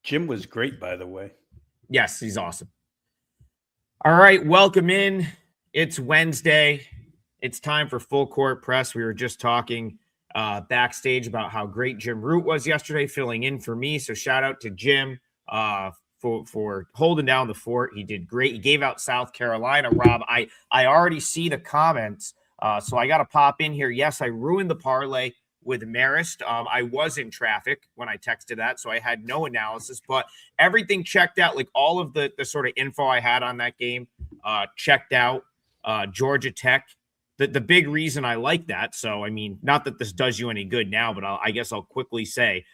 Jim was great, by the way. Yes, he's awesome. All right, welcome in. It's Wednesday. It's time for Full Court Press. We were just talking backstage about how great Jim Root was yesterday, filling in for me. So shout out to Jim for holding down the fort. He did great. He gave out South Carolina. Rob, I already see the comments, so I got to pop in here. Yes, I ruined the parlay with Marist. I was in traffic when I texted that, so I had no analysis, but everything checked out. Like all of the sort of info I had on that game checked out. Georgia Tech, the big reason I like that. So, I mean, not that this does you any good now, but I guess I'll quickly say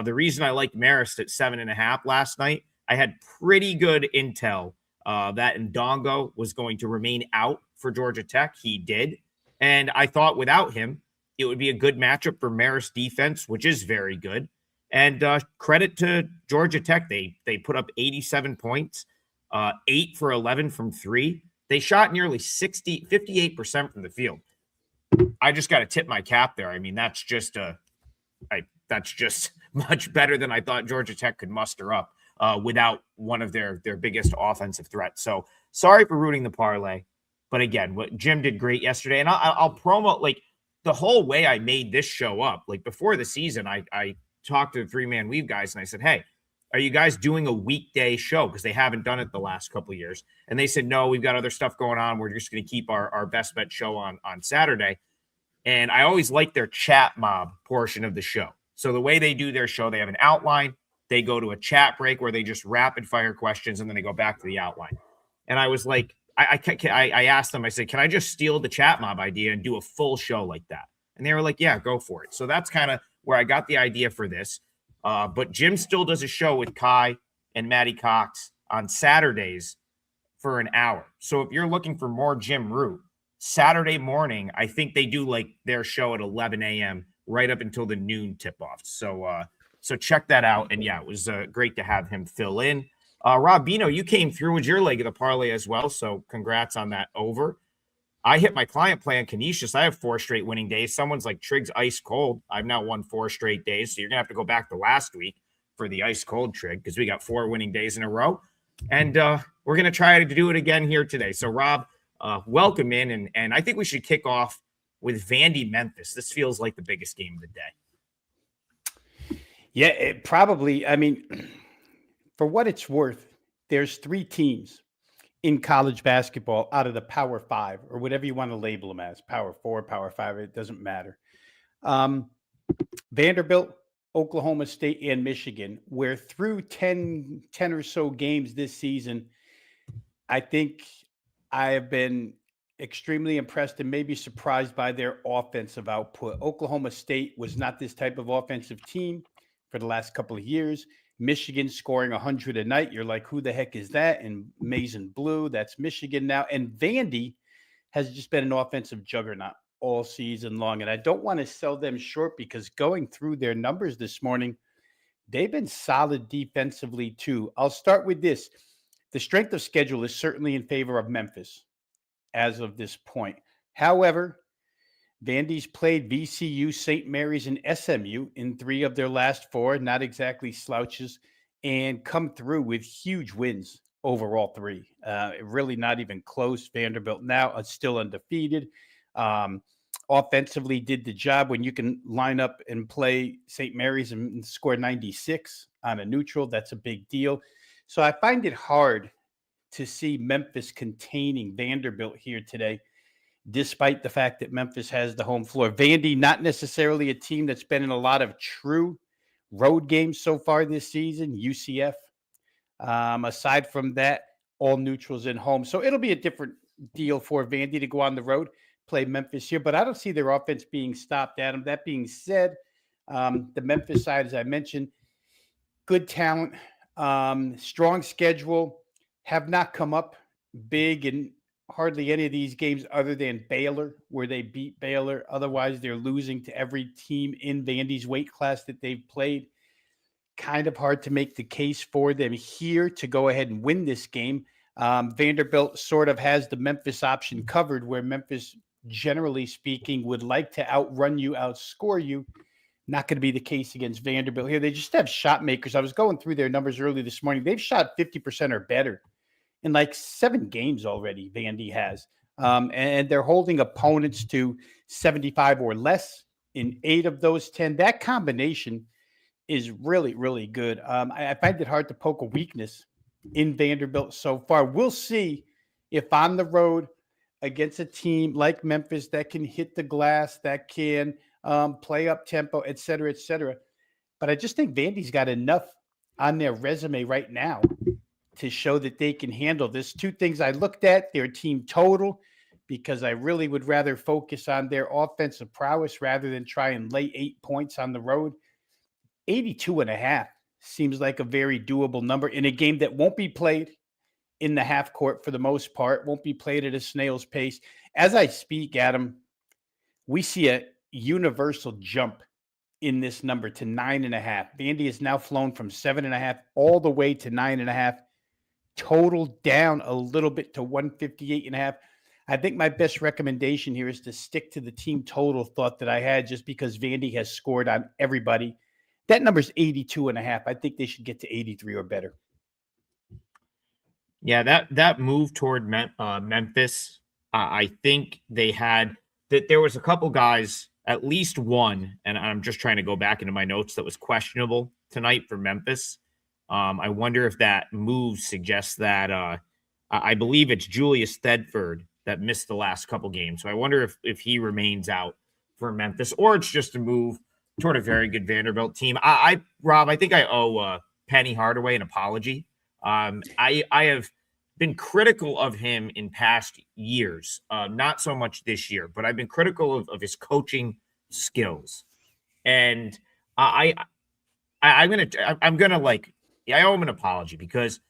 the reason I liked Marist at 7.5 last night, I had pretty good intel that Ndongo was going to remain out for Georgia Tech. He did. And I thought without him, it would be a good matchup for Marist defense, which is very good. And credit to Georgia Tech. They put up 87 points, 8 for 11 from three. They shot nearly 58% from the field. I just got to tip my cap there. I mean, that's just much better than I thought Georgia Tech could muster up without one of their biggest offensive threats. So sorry for rooting the parlay. But again, what Jim did great yesterday. And I'll promote, like, the whole way I made this show up. Like, before the season, I talked to the three-man weave guys, and I said, hey, are you guys doing a weekday show? Because they haven't done it the last couple of years. And they said, no, we've got other stuff going on. We're just going to keep our best bet show on Saturday. And I always like their chat mob portion of the show. So the way they do their show, they have an outline. They go to a chat break where they just rapid fire questions, and then they go back to the outline. And I was like, I asked them, I said, can I just steal the chat mob idea and do a full show like that? And they were like, yeah, go for it. So that's kind of where I got the idea for this. But Jim still does a show with Kai and Maddie Cox on Saturdays for an hour. So if you're looking for more Jim Root, Saturday morning, I think they do like their show at 11 a.m. right up until the noon tip-off. So check that out. And yeah, it was great to have him fill in. Rob Bino, you came through with your leg of the parlay as well, so congrats on that over. I hit my client play on Canisius. I have 4 straight winning days. Someone's like, Trig's ice cold. I've now won 4 straight days, so you're going to have to go back to last week for the ice cold Trig because we got 4 winning days in a row. And we're going to try to do it again here today. So, Rob, welcome in, and I think we should kick off with Vandy Memphis. This feels like the biggest game of the day. Yeah, it probably, I mean, for what it's worth, there's 3 teams in college basketball out of the Power 5, or whatever you want to label them as, Power 4, Power 5, it doesn't matter. Vanderbilt, Oklahoma State, and Michigan, where through 10 or so games this season, I think I have been extremely impressed and maybe surprised by their offensive output. Oklahoma State was not this type of offensive team for the last couple of years. Michigan scoring 100 a night. You're like, who the heck is that? And maize and blue, that's Michigan now. And Vandy has just been an offensive juggernaut all season long. And I don't want to sell them short because going through their numbers this morning, they've been solid defensively too. I'll start with this. The strength of schedule is certainly in favor of Memphis as of this point. However, Vandy's played VCU, St. Mary's, and SMU in 3 of their last 4, not exactly slouches, and come through with huge wins over all 3. Really not even close. Vanderbilt now is still undefeated. Offensively did the job when you can line up and play St. Mary's and score 96 on a neutral. That's a big deal. So I find it hard to see Memphis containing Vanderbilt here today, despite the fact that Memphis has the home floor. Vandy, not necessarily a team that's been in a lot of true road games so far this season, UCF. Aside from that, all neutrals in home. So it'll be a different deal for Vandy to go on the road, play Memphis here, but I don't see their offense being stopped, Adam. That being said, the Memphis side, as I mentioned, good talent, strong schedule, have not come up big in hardly any of these games other than Baylor, where they beat Baylor. Otherwise, they're losing to every team in Vandy's weight class that they've played. Kind of hard to make the case for them here to go ahead and win this game. Vanderbilt sort of has the Memphis option covered, where Memphis, generally speaking, would like to outrun you, outscore you. Not going to be the case against Vanderbilt here. They just have shot makers. I was going through their numbers early this morning. They've shot 50% or better in like 7 games already, Vandy has. And they're holding opponents to 75 or less in 8 of those 10. That combination is really, really good. I find it hard to poke a weakness in Vanderbilt so far. We'll see if on the road against a team like Memphis that can hit the glass, that can play up tempo, et cetera, et cetera. But I just think Vandy's got enough on their resume right now to show that they can handle this. 2 things I looked at, their team total, because I really would rather focus on their offensive prowess rather than try and lay 8 points on the road. 82.5 seems like a very doable number in a game that won't be played in the half court for the most part, won't be played at a snail's pace. As I speak, Adam, we see a universal jump in this number to 9.5. Vandy has now flown from 7.5 all the way to 9.5. Total down a little bit to 158.5. I think my best recommendation here is to stick to the team total thought that I had, just because Vandy has scored on everybody. That number is 82.5. I think they should get to 83 or better. Yeah, that move toward Memphis, I think they had that there was a couple guys, at least one, and I'm just trying to go back into my notes, that was questionable tonight for Memphis. I wonder if that move suggests that I believe it's Julius Thedford that missed the last couple games. So I wonder if he remains out for Memphis, or it's just a move toward a very good Vanderbilt team. Rob, I think I owe Penny Hardaway an apology. I have been critical of him in past years, not so much this year, but I've been critical of his coaching skills, and I owe him an apology because,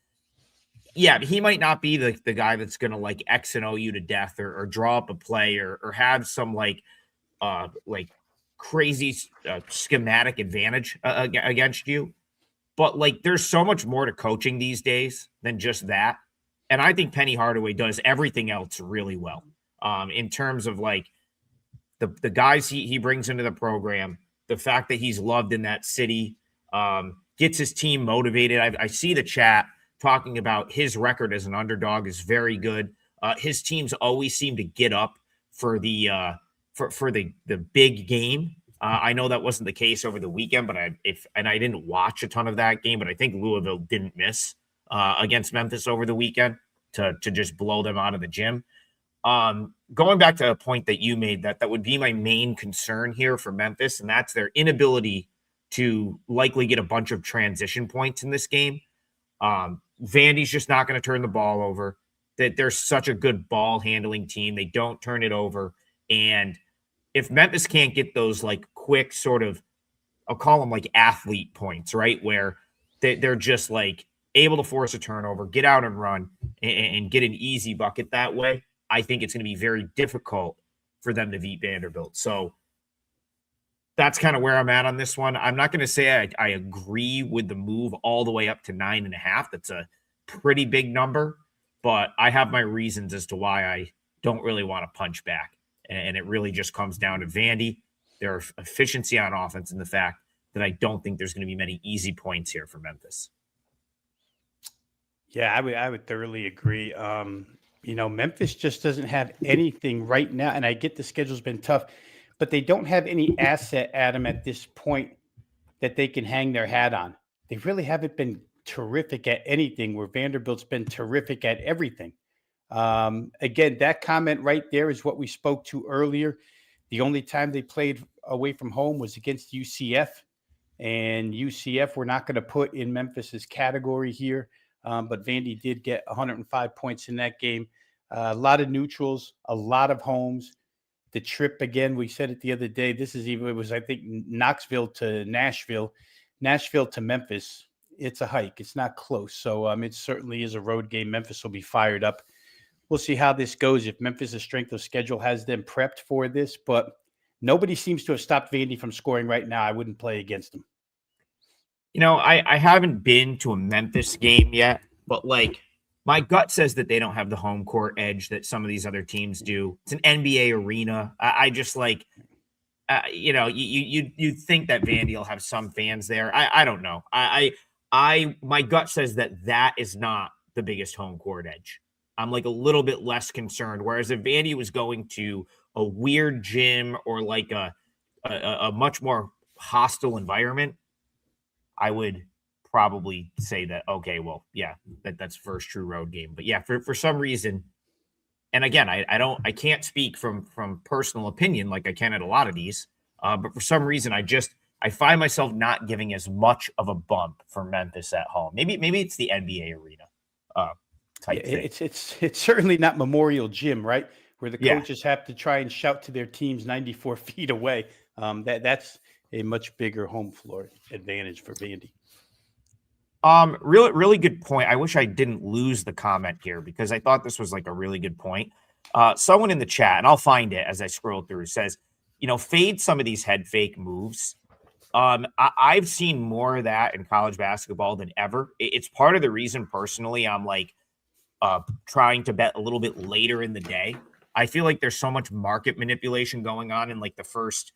yeah, he might not be the guy that's gonna like X and O you to death or draw up a play or have some like crazy schematic advantage against you. But like, there's so much more to coaching these days than just that. And I think Penny Hardaway does everything else really well. In terms of like the guys he brings into the program, the fact that he's loved in that city, gets his team motivated. I see the chat talking about his record as an underdog is very good. His teams always seem to get up for the big game. I know that wasn't the case over the weekend, but I didn't watch a ton of that game, but I think Louisville didn't miss against Memphis over the weekend to just blow them out of the gym. Going back to a point that you made, that would be my main concern here for Memphis, and that's their inability to likely get a bunch of transition points in this game. Vandy's just not going to turn the ball over. That they're such a good ball handling team. They don't turn it over. And if Memphis can't get those like quick sort of, I'll call them like athlete points, right? Where they're just like able to force a turnover, get out and run and get an easy bucket that way, I think it's going to be very difficult for them to beat Vanderbilt. So that's kind of where I'm at on this one. I'm not going to say I agree with the move all the way up to 9.5. That's a pretty big number, but I have my reasons as to why I don't really want to punch back. And it really just comes down to Vandy, their efficiency on offense, and the fact that I don't think there's going to be many easy points here for Memphis. Yeah, I would thoroughly agree. Memphis just doesn't have anything right now, and I get the schedule's been tough, but they don't have any asset, Adam, at this point that they can hang their hat on. They really haven't been terrific at anything, where Vanderbilt's been terrific at everything. Again, that comment right there is what we spoke to earlier. The only time they played away from home was against UCF, and UCF we're not going to put in Memphis's category here. But Vandy did get 105 points in that game. A lot of neutrals, a lot of homes. The trip, again, we said it the other day, it was, I think, Knoxville to Nashville, Nashville to Memphis. It's a hike. It's not close. So it certainly is a road game. Memphis will be fired up. We'll see how this goes, if Memphis' strength of schedule has them prepped for this. But nobody seems to have stopped Vandy from scoring right now. I wouldn't play against them. I haven't been to a Memphis game yet, but like my gut says that they don't have the home court edge that some of these other teams do. It's an NBA arena. I you'd think that Vandy will have some fans there. I don't know. My gut says that is not the biggest home court edge. I'm like a little bit less concerned. Whereas if Vandy was going to a weird gym or like a much more hostile environment, I would probably say that, okay, well, yeah, that's first true road game. But yeah, for some reason, and again, I can't speak from personal opinion like I can at a lot of these, but for some reason, I find myself not giving as much of a bump for Memphis at home. Maybe it's the NBA arena type thing. It's certainly not Memorial Gym, right? Where the coaches have to try and shout to their teams 94 feet away. That's a much bigger home floor advantage for Vandy. Really good point. I wish I didn't lose the comment here because I thought this was like a really good point. Someone in the chat, and I'll find it as I scroll through, says, fade some of these head fake moves. I've seen more of that in college basketball than ever. It's part of the reason personally I'm like trying to bet a little bit later in the day. I feel like there's so much market manipulation going on in like the first,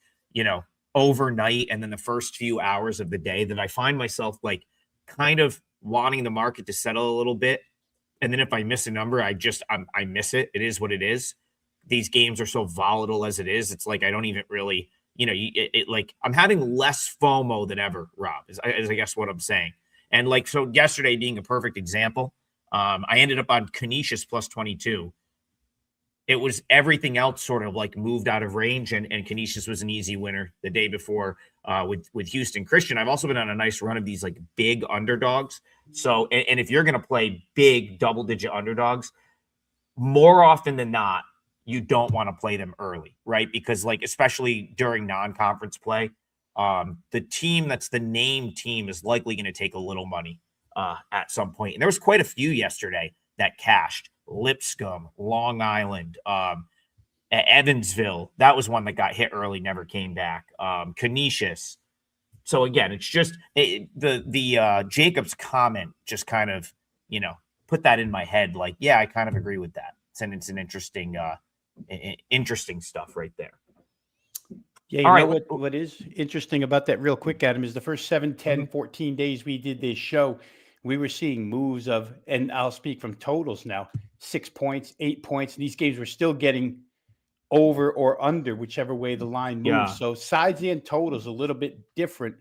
overnight and then the first few hours of the day that I find myself like kind of wanting the market to settle a little bit. And then if I miss a number, I miss it. It is what it is. These games are so volatile as it is. It's like, I don't even really, like I'm having less FOMO than ever, Rob, is I guess what I'm saying. And like, so yesterday being a perfect example, I ended up on Canisius plus 22. It was everything else sort of like moved out of range, and Canisius was an easy winner the day before with Houston Christian. I've also been on a nice run of these like big underdogs. So, and if you're going to play big double-digit underdogs, more often than not, you don't want to play them early, right? Because like, especially during non-conference play, the team that's the named team is likely going to take a little money at some point. And there was quite a few yesterday that cashed. Lipscomb, Long Island, Evansville. That was one that got hit early, never came back. Canisius. So again, it's just the Jacobs comment just kind of, put that in my head. Like, yeah, I kind of agree with that. It's an interesting stuff right there. Yeah, you know what is interesting about that real quick, Adam, is the first 7, 10, 14 days we did this show, we were seeing moves of, and I'll speak from totals now, 6 points, 8 points. And these games were still getting over or under, whichever way the line moves. Yeah. So sides and totals a little bit different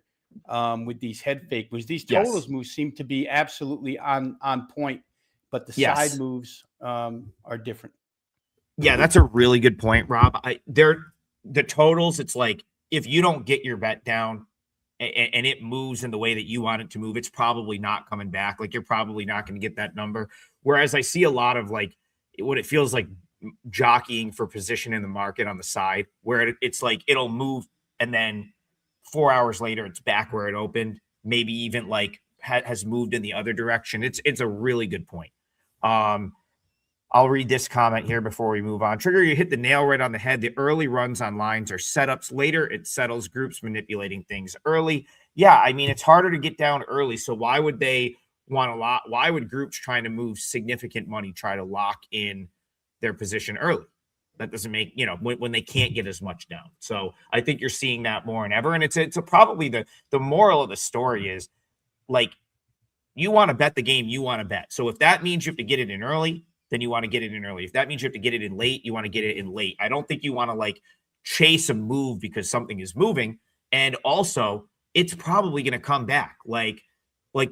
with these head fake moves. These totals moves seem to be absolutely on point, but the side moves are different. Yeah, that's a really good point, Rob. The totals, it's like if you don't get your bet down and it moves in the way that you want it to move, it's probably not coming back. Like, you're probably not going to get that number. Whereas I see a lot of like what it feels like jockeying for position in the market on the side, where it's like it'll move and then 4 hours later it's back where it opened, maybe even like has moved in the other direction. It's a really good point. I'll read this comment here before we move on. Trigger, you hit the nail right on the head. The early runs on lines are setups. Later, it settles. Groups manipulating things early. Yeah, I mean, it's harder to get down early. So why would they want a lot? Why would groups trying to move significant money try to lock in their position early? That doesn't make, when they can't get as much down. So I think you're seeing that more than ever. And it's probably the moral of the story is, like, you want to bet the game you want to bet. So if that means you have to get it in early, then you want to get it in early. If that means you have to get it in late, you want to get it in late. I don't think you want to like chase a move because something is moving. And also, it's probably going to come back. Like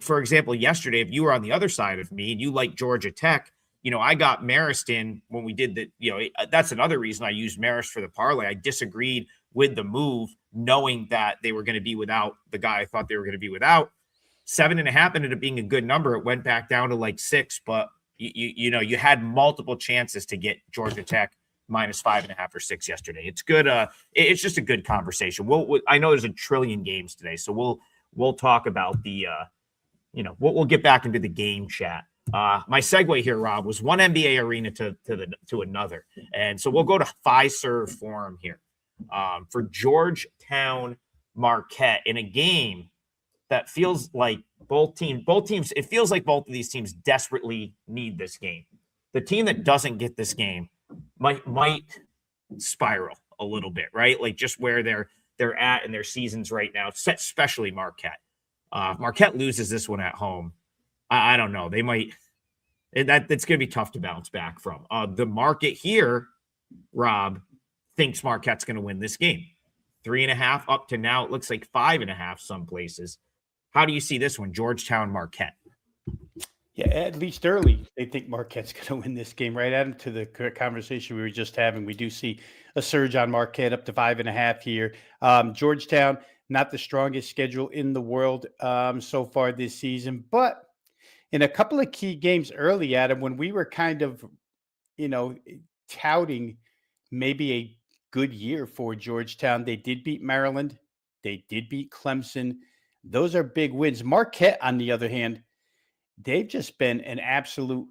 for example, yesterday, if you were on the other side of me and you like Georgia Tech, I got Marist in when we did the, that's another reason I used Marist for the parlay. I disagreed with the move, knowing that they were going to be without the guy I thought they were going to be without. 7.5 ended up being a good number. It went back down to like 6, but you had multiple chances to get Georgia Tech minus 5.5 or 6 yesterday. It's good. It's just a good conversation. I know there's a trillion games today, so we'll talk about the, we'll get back into the game chat. My segue here, Rob, was one NBA arena to another, and so we'll go to Fiserv Forum here for Georgetown Marquette in a game that feels like both teams, it feels like both of these teams desperately need this game. The team that doesn't get this game might spiral a little bit, right? Like just where they're at in their seasons right now, especially Marquette. If Marquette loses this one at home, I don't know. They might that's going to be tough to bounce back from. The market here, Rob, thinks Marquette's going to win this game. 3.5 up to now. It looks like 5.5 some places. How do you see this one, Georgetown, Marquette? Yeah, at least early, they think Marquette's going to win this game. Right adding to the conversation we were just having, we do see a surge on Marquette up to 5.5 here. Georgetown, not the strongest schedule in the world so far this season, but in a couple of key games early, Adam, when we were kind of, touting maybe a good year for Georgetown, they did beat Maryland. They did beat Clemson. Those are big wins. Marquette, on the other hand, they've just been an absolute,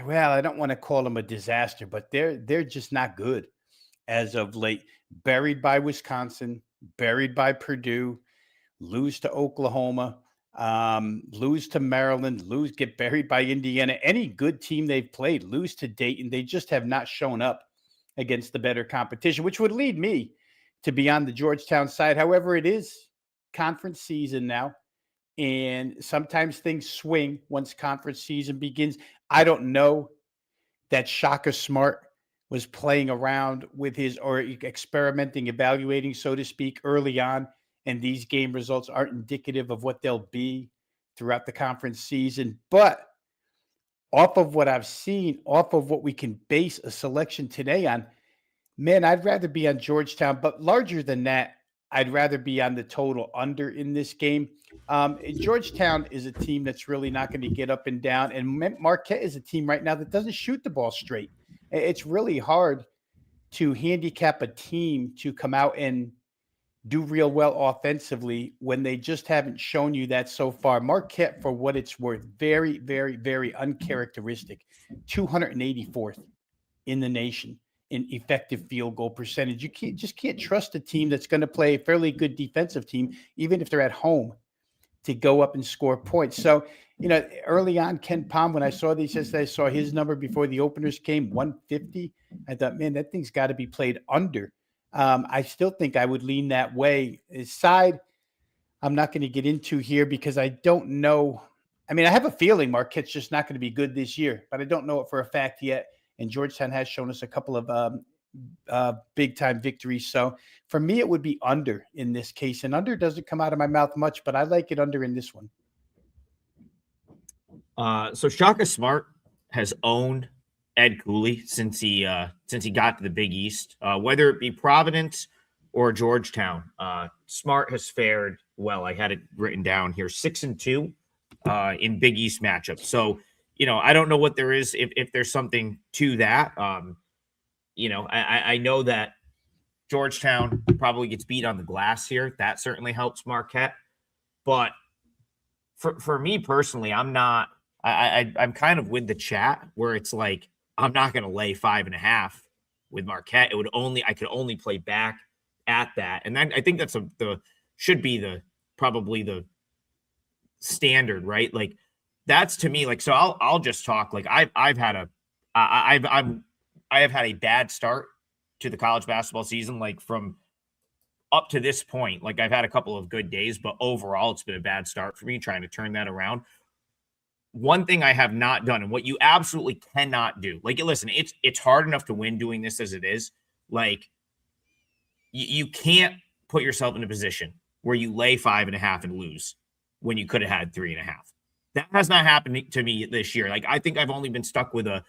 well, I don't want to call them a disaster, but they're just not good as of late. Buried by Wisconsin, buried by Purdue, lose to Oklahoma, lose to Maryland, get buried by Indiana. Any good team they've played, lose to Dayton. They just have not shown up against the better competition, which would lead me to be on the Georgetown side. However, it is conference season now, and sometimes things swing once conference season begins. I don't know that Shaka Smart was playing around with his, or experimenting, evaluating, so to speak, early on, and these game results aren't indicative of what they'll be throughout the conference season. But off of what I've seen, off of what we can base a selection today on, man, I'd rather be on Georgetown. But larger than that, I'd rather be on the total under in this game. Georgetown is a team that's really not going to get up and down. And Marquette is a team right now that doesn't shoot the ball straight. It's really hard to handicap a team to come out and do real well offensively when they just haven't shown you that so far. Marquette, for what it's worth, very, very, very uncharacteristic. 284th in the nation in effective field goal percentage. You can't trust a team that's going to play a fairly good defensive team, even if they're at home, to go up and score points. So, early on, Ken Palm, when I saw these yesterday, I saw his number before the openers came, 150. I thought, man, that thing's got to be played under. I still think I would lean that way. Side, I'm not going to get into here because I don't know. I mean, I have a feeling Marquette's just not going to be good this year, but I don't know it for a fact yet. And Georgetown has shown us a couple of big-time victories. So for me, it would be under in this case. And under doesn't come out of my mouth much, but I like it under in this one. So Shaka Smart has owned Ed Cooley since he got to the Big East, whether it be Providence or Georgetown. Smart has fared well. I had it written down here, 6-2 in Big East matchups. So, I don't know what there is, if there's something to that. I know that Georgetown probably gets beat on the glass here. That certainly helps Marquette. But for me personally, I'm kind of with the chat where it's like, I'm not going to lay 5.5 with Marquette. I could only play back at that. And then I think that's should be probably the standard, right? Like that's to me, like, so I'll just talk. Like I have had a bad start to the college basketball season. Like from up to this point, like I've had a couple of good days, but overall it's been a bad start for me trying to turn that around. One thing I have not done, and what you absolutely cannot do, like, listen, it's hard enough to win doing this as it is. Like, you can't put yourself in a position where you lay 5.5 and lose when you could have had 3.5. That has not happened to me this year. Like, I think I've only been stuck with a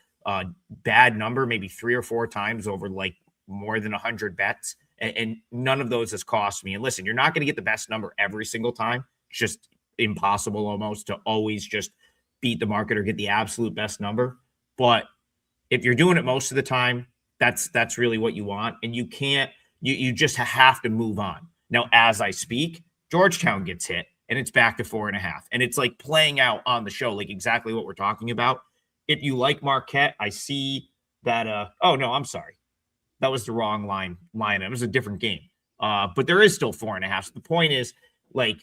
bad number, maybe 3 or 4 times over like more than 100 bets, and none of those has cost me. And listen, you're not going to get the best number every single time. It's just impossible almost to always just beat the market or get the absolute best number. But if you're doing it most of the time, that's really what you want. And you can't, you just have to move on. Now, as I speak, Georgetown gets hit and it's back to 4.5. And it's like playing out on the show, like exactly what we're talking about. If you like Marquette, I see that, oh no, I'm sorry. That was the wrong line. It was a different game. But there is still 4.5. So the point is, like,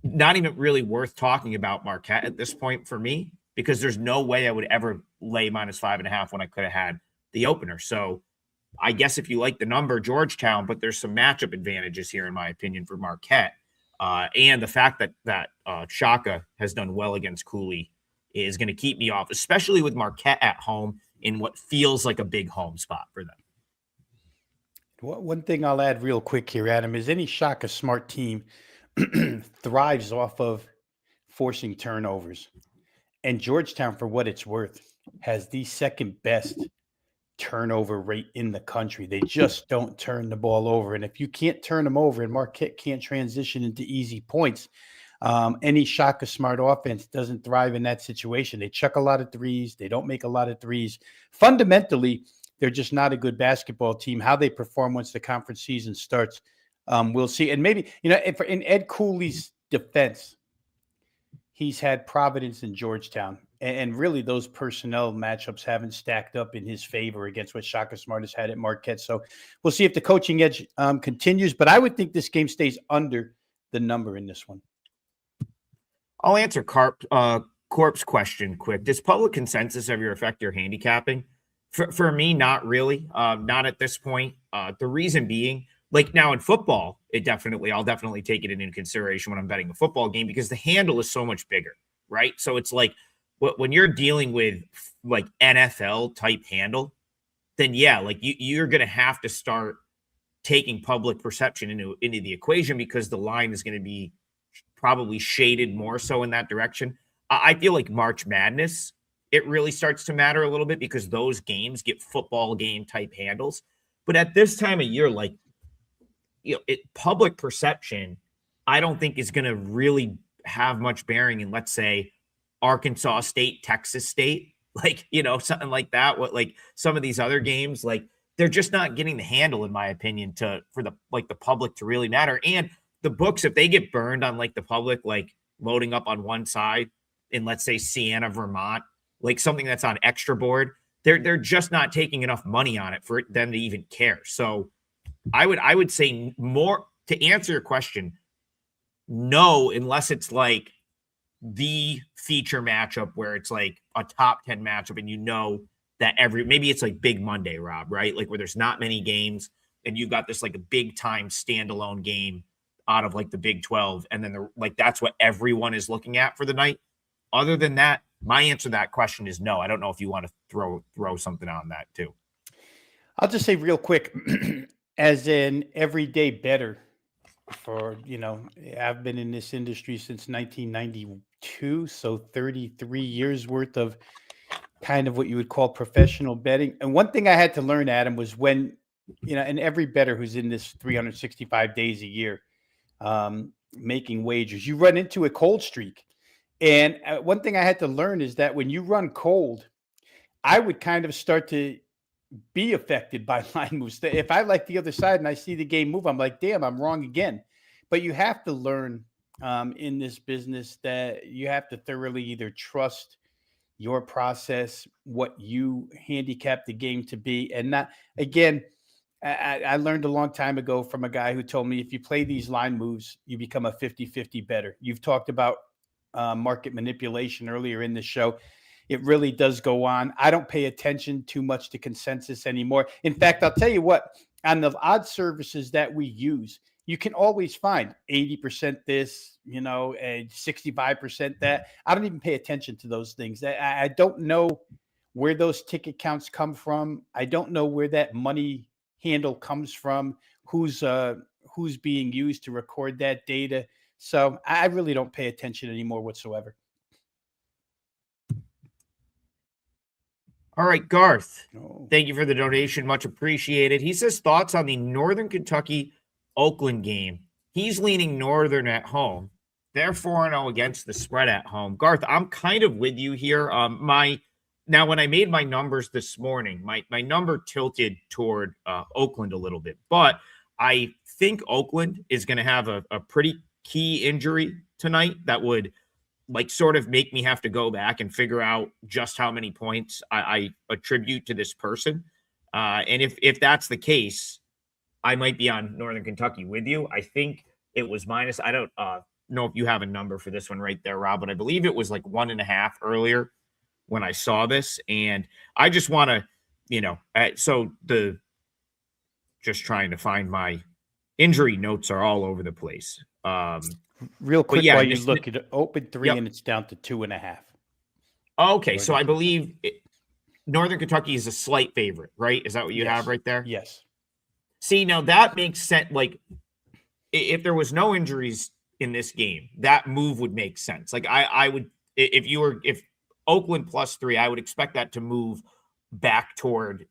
not even really worth talking about Marquette at this point for me, because there's no way I would ever lay -5.5 when I could have had the opener. So I guess if you like the number, Georgetown, but there's some matchup advantages here, in my opinion, for Marquette. And the fact that Shaka has done well against Cooley is going to keep me off, especially with Marquette at home in what feels like a big home spot for them. One thing I'll add real quick here, Adam, is any Shaka smart team thrives off of forcing turnovers. And Georgetown, for what it's worth, has the second best turnover rate in the country. They just don't turn the ball over. And if you can't turn them over and Marquette can't transition into easy points, any Shaka smart offense doesn't thrive in that situation. They chuck a lot of threes. They don't make a lot of threes. Fundamentally, they're just not a good basketball team. How they perform once the conference season starts, we'll see. And maybe, if in Ed Cooley's defense, he's had Providence and Georgetown. And really, those personnel matchups haven't stacked up in his favor against what Shaka Smart has had at Marquette. So we'll see if the coaching edge continues. But I would think this game stays under the number in this one. I'll answer Corp's question quick. Does public consensus ever affect your handicapping? For me, not really. Not at this point. The reason being, like now in football, I'll definitely take it into consideration when I'm betting a football game because the handle is so much bigger, right? So it's like when you're dealing with like NFL type handle, then yeah, like you're going to have to start taking public perception into the equation because the line is going to be probably shaded more so in that direction. I feel like March Madness, it really starts to matter a little bit because those games get football game type handles. But at this time of year, like, public perception, I don't think is going to really have much bearing in, let's say, Arkansas State, Texas State, like, something like that. What, like some of these other games, like they're just not getting the handle, in my opinion, for the public to really matter. And the books, if they get burned on like the public, like loading up on one side in, let's say, Siena, Vermont, like something that's on extra board, they're just not taking enough money on it for them to even care. So I would say more to answer your question, no, unless it's like the feature matchup where it's like a top 10 matchup and that maybe it's like Big Monday, Rob, right? Like where there's not many games and you've got this like a big time standalone game out of like the Big 12. And then that's what everyone is looking at for the night. Other than that, my answer to that question is no. I don't know if you want to throw something on that too. I'll just say real quick, as an everyday bettor for, I've been in this industry since 1992. So 33 years worth of kind of what you would call professional betting. And one thing I had to learn, Adam, was when, and every bettor who's in this 365 days a year, making wagers, you run into a cold streak. And one thing I had to learn is that when you run cold, I would kind of start to be affected by line moves. If I like the other side and I see the game move, I'm like, damn, I'm wrong again. But you have to learn in this business that you have to thoroughly either trust your process, what you handicap the game to be, and not, again, I learned a long time ago from a guy who told me if you play these line moves, you become a 50-50 bettor. You've talked about market manipulation earlier in the show. It really does go on. I don't pay attention too much to consensus anymore. In fact, I'll tell you what, on the odds services that we use, you can always find 80% this, and 65% that. I don't even pay attention to those things. I don't know where those ticket counts come from. I don't know where that money handle comes from, who's being used to record that data. So I really don't pay attention anymore whatsoever. All right, Garth, Thank you for the donation. Much appreciated. He says thoughts on the Northern Kentucky Oakland game. He's leaning Northern at home. They're 4-0 against the spread at home. Garth, I'm kind of with you here. Now, when I made my numbers this morning, my number tilted toward Oakland a little bit, but I think Oakland is going to have a pretty key injury tonight that would sort of make me have to go back and figure out just how many points I attribute to this person. And if that's the case, I might be on Northern Kentucky with you. I think it was minus. I don't know if you have a number for this one right there, Rob, but I believe it was 1.5 earlier when I saw this. And I just want to, so the just trying to find my injury notes are all over the place. Real quick, yeah, while you look at open 3 Yep. and it's down to 2.5. Okay, so I believe Northern Kentucky is a slight favorite, right? Is that what you have right there? Yes. See, now that makes sense. Like, if there was no injuries in this game, that move would make sense. Like, I would, if Oakland +3, I would expect that to move back toward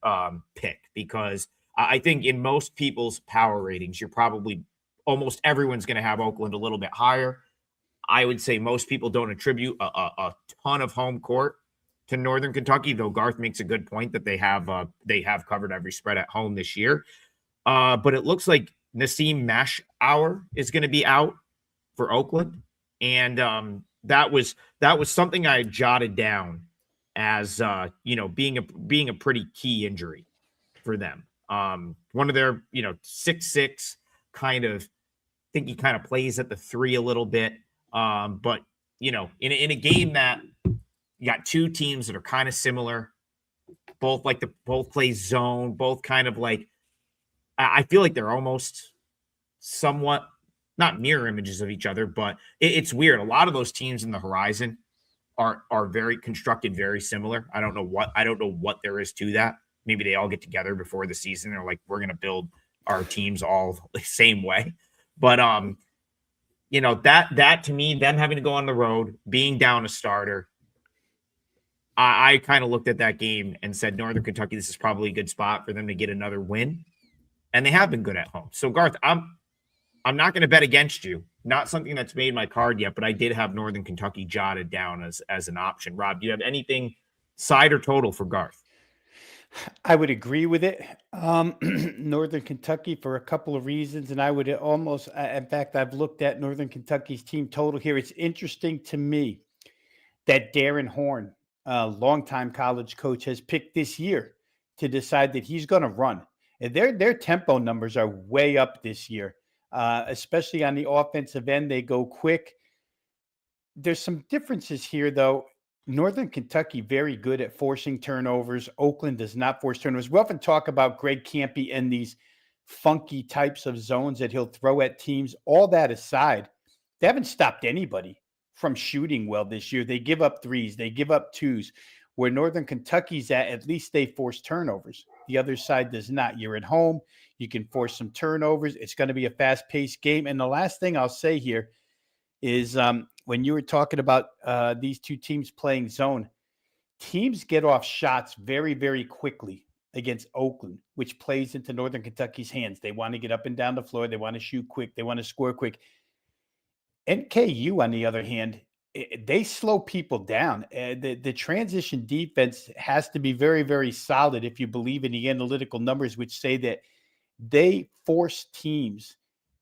pick, because I think in most people's power ratings, you're probably almost everyone's going to have Oakland a little bit higher. I would say most people don't attribute a ton of home court to Northern Kentucky, though Garth makes a good point that they have covered every spread at home this year. But it looks like Nassim Mashhour is going to be out for Oakland, and that was something I jotted down as being a pretty key injury for them. One of their 6'6" kind of, I think he kind of plays at the 3 a little bit. But in a game that you got two teams that are kind of similar, both play zone, both kind of like, I feel like they're almost somewhat not mirror images of each other, but it's weird. A lot of those teams in the horizon are very constructed, very similar. I don't know what there is to that. Maybe they all get together before the season. They're like, we're going to build our teams all the same way. But that to me, them having to go on the road, being down a starter, I kind of looked at that game and said, Northern Kentucky, this is probably a good spot for them to get another win. And they have been good at home. So Garth, I'm not going to bet against you. Not something that's made my card yet, but I did have Northern Kentucky jotted down as an option. Rob, do you have anything side or total for Garth? I would agree with it. Northern Kentucky for a couple of reasons. And I would almost, in fact, I've looked at Northern Kentucky's team total here. It's interesting to me that Darren Horn, a longtime college coach, has picked this year to decide that he's going to run. And their tempo numbers are way up this year, especially on the offensive end. They go quick. There's some differences here, though. Northern Kentucky, very good at forcing turnovers. Oakland does not force turnovers. We often talk about Greg Kampe and these funky types of zones that he'll throw at teams. All that aside, they haven't stopped anybody from shooting well this year. They give up threes. They give up twos. Where Northern Kentucky's at least they force turnovers. The other side does not. You're at home. You can force some turnovers. It's going to be a fast-paced game. And the last thing I'll say here is when you were talking about these two teams playing zone, teams get off shots very, very quickly against Oakland, which plays into Northern Kentucky's hands. They want to get up and down the floor. They want to shoot quick. They want to score quick. NKU, on the other hand, they slow people down. The transition defense has to be very, very solid if you believe in the analytical numbers, which say that they force teams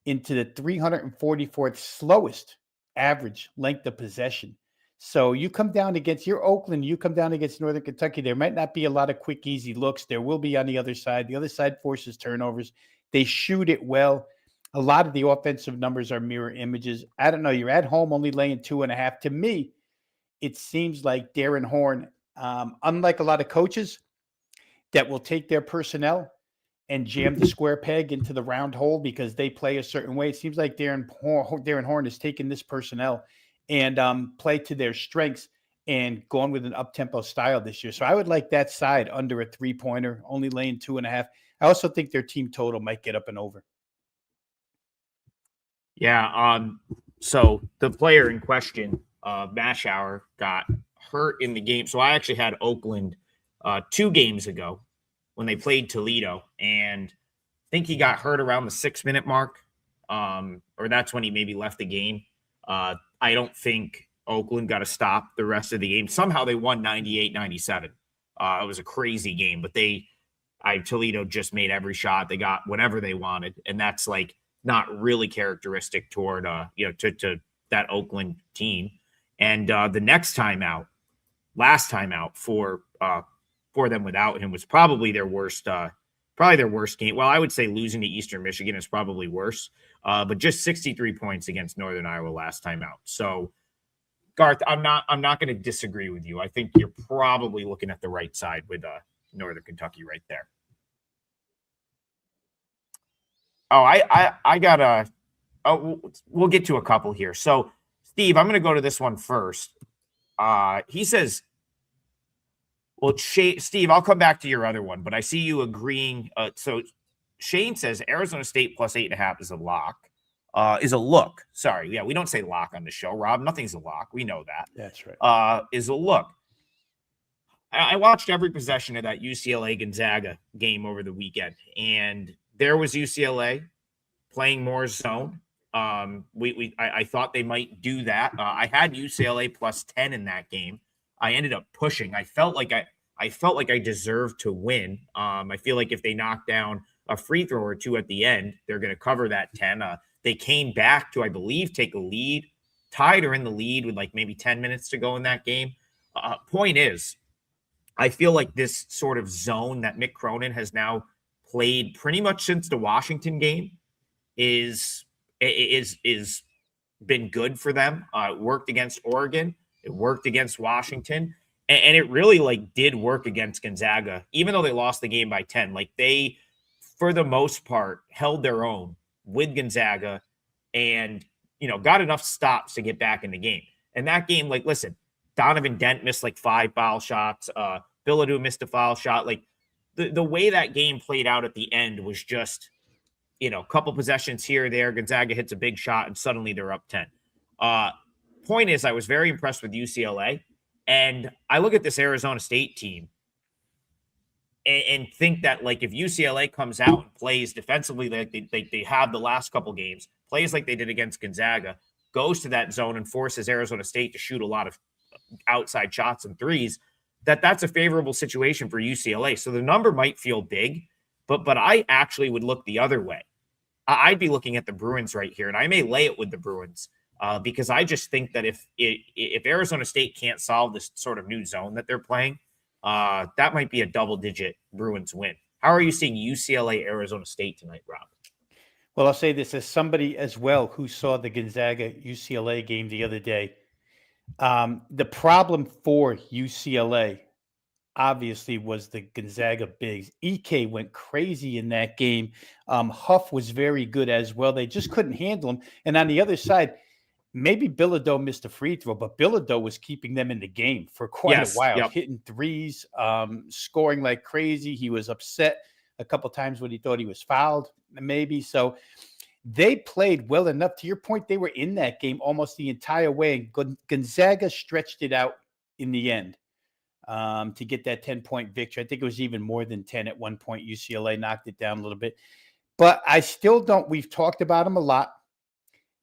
into the 344th slowest average length of possession. So you come down against your Oakland, you come down against Northern Kentucky. There might not be a lot of quick, easy looks. There will be on the other side. The other side forces turnovers. They shoot it well. A lot of the offensive numbers are mirror images. I don't know. You're at home only laying 2.5. To me, it seems like Darren Horn, unlike a lot of coaches that will take their personnel and jam the square peg into the round hole because they play a certain way. It seems like Darren Horn has taken this personnel and play to their strengths and gone with an up-tempo style this year. So I would like that side under a 3-pointer, only laying 2.5. I also think their team total might get up and over. Yeah. So the player in question, Mashhour, got hurt in the game. So I actually had Oakland 2 games ago when they played Toledo, and I think he got hurt around the 6-minute mark, or that's when he maybe left the game. I don't think Oakland got to stop the rest of the game. Somehow they won 98-97. It was a crazy game, but Toledo just made every shot. They got whatever they wanted, and that's like not really characteristic toward to that Oakland team. And the last time out for them without him was probably their worst game. Well, I would say losing to Eastern Michigan is probably worse, but just 63 points against Northern Iowa last time out. So, Garth, I'm not going to disagree with you. I think you're probably looking at the right side with Northern Kentucky right there. Oh, I got a. Oh, we'll get to a couple here. So, Steve, I'm going to go to this one first. He says, well, Steve, I'll come back to your other one, but I see you agreeing. So Shane says Arizona State plus 8.5 is a lock. Is a look. Sorry. Yeah, we don't say lock on the show, Rob. Nothing's a lock. We know that. That's right. Is a look. I watched every possession of that UCLA Gonzaga game over the weekend, and there was UCLA playing more zone. I thought they might do that. I had UCLA plus 10 in that game. I ended up pushing. I felt like I deserved to win. I feel like if they knock down a free throw or two at the end, they're going to cover that 10. They came back to, I believe, take a lead, tied or in the lead with like maybe 10 minutes to go in that game. Point is, I feel like this sort of zone that Mick Cronin has now played pretty much since the Washington game is been good for them. It worked against Oregon. It worked against Washington. And it really like did work against Gonzaga, even though they lost the game by 10. Like they, for the most part, held their own with Gonzaga and, got enough stops to get back in the game. And that game, like, listen, Donovan Dent missed like 5 foul shots. Billadou missed a foul shot. Like the way that game played out at the end was just, a couple possessions here or there. Gonzaga hits a big shot and suddenly they're up 10. Point is, I was very impressed with UCLA. And I look at this Arizona State team and think that, like, if UCLA comes out and plays defensively like they have the last couple games, plays like they did against Gonzaga, goes to that zone and forces Arizona State to shoot a lot of outside shots and threes, that's a favorable situation for UCLA. So the number might feel big, but I actually would look the other way. I'd be looking at the Bruins right here, and I may lay it with the Bruins. Because I just think that if Arizona State can't solve this sort of new zone that they're playing, that might be a double-digit Bruins win. How are you seeing UCLA Arizona State tonight, Rob? Well, I'll say this as somebody as well who saw the Gonzaga UCLA game the other day. The problem for UCLA obviously was the Gonzaga bigs. EK went crazy in that game. Huff was very good as well. They just couldn't handle him. And on the other side, maybe Billadou missed a free throw, but Billadou was keeping them in the game for quite a while, hitting threes, scoring like crazy. He was upset a couple times when he thought he was fouled, maybe. So they played well enough. To your point, they were in that game almost the entire way. And Gonzaga stretched it out in the end to get that 10-point victory. I think it was even more than 10 at one point. UCLA knocked it down a little bit. But I still don't – we've talked about him a lot.